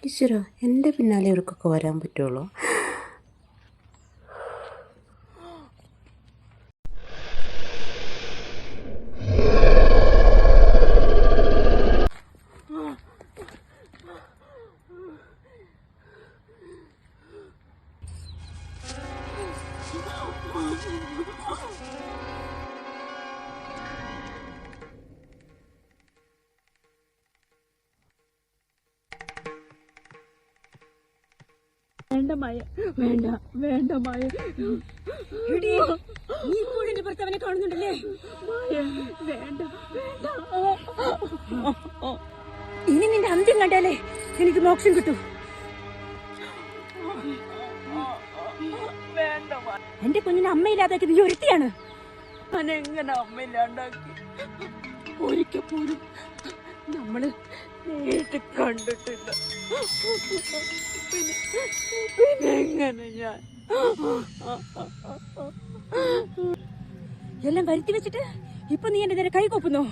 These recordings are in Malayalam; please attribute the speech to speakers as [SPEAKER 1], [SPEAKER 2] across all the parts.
[SPEAKER 1] ഈശ്വര, എൻ്റെ പിന്നാലെ ഇവർക്കൊക്കെ വരാൻ പറ്റുള്ളൂ?
[SPEAKER 2] വേണ്ട മായ, വേണ്ട വേണ്ട മായ. നീ ഇപ്പോൾ എന്റെ ഭർത്താവിനെ കാണുന്നുണ്ടല്ലേ? വേണ്ട വേണ്ട. ഇനി നിന്റെ അന്ത്യം കണ്ടാലേ എനിക്ക് മോക്ഷം കിട്ടൂ. വേണ്ട, എന്റെ കുഞ്ഞിനെ അമ്മയില്ലാതാക്കി നീ ഒരുത്തിയാണ്. ഞാനെങ്ങനെ അമ്മയില്ലാണ്ടാക്കി? ഒരിക്കൽ പോലും നമ്മള് നേരിട്ട് കണ്ടിട്ടില്ല. പിന്നെ എങ്ങനെ ഞാൻ എല്ലാം വരുത്തി വെച്ചിട്ട് ഇപ്പൊ നീ എന്റെ നേരെ കൈ കൊപ്പുന്നോ?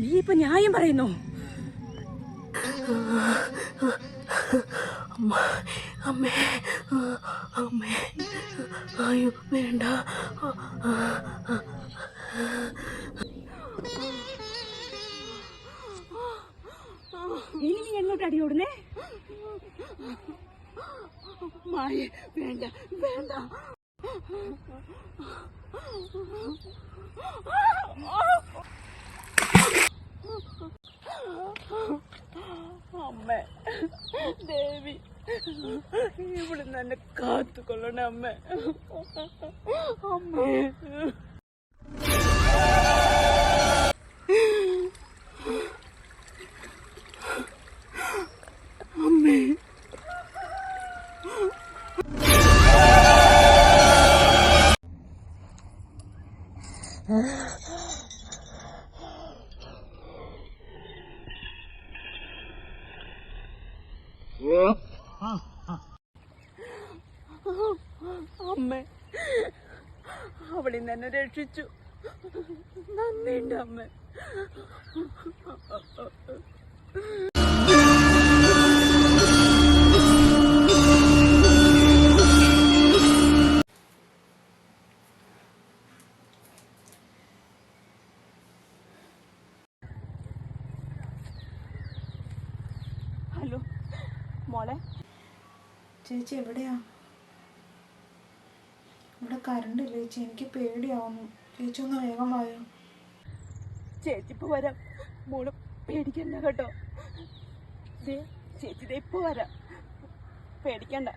[SPEAKER 2] നീ ഇപ്പൊ ന്യായം പറയുന്നോ?
[SPEAKER 1] അമ്മേ, അമ്മേ, അയ്യോ വേണ്ട.
[SPEAKER 2] ഇനി നീ എങ്ങോട്ട് അടിയോടുന്നേ? മായ, വേണ്ട വേണ്ട. അമ്മേ ദേവി, ഇവിടുന്ന് എന്നെ കാത്തുകൊള്ളണേ അമ്മേ. അമ്മേ
[SPEAKER 1] അമ്മേ,
[SPEAKER 2] അമ്മേ, അവളിന്ന് എന്നെ രക്ഷിച്ചു. നന്ദിയുണ്ട് അമ്മേ. ഹലോ മോളെ.
[SPEAKER 3] ചേച്ചി എവിടെയാ? ഇവിടെ കറണ്ട് ഇല്ല ചേച്ചി, എനിക്ക് പേടിയാവുന്നു. ചേച്ചി ഒന്ന് വേഗം വായോ.
[SPEAKER 2] ചേച്ചി ഇപ്പൊ വരാം. മോള് പേടിക്കണ്ട കേട്ടോ. ചേച്ചി ഇപ്പൊ വരാം, പേടിക്കണ്ട.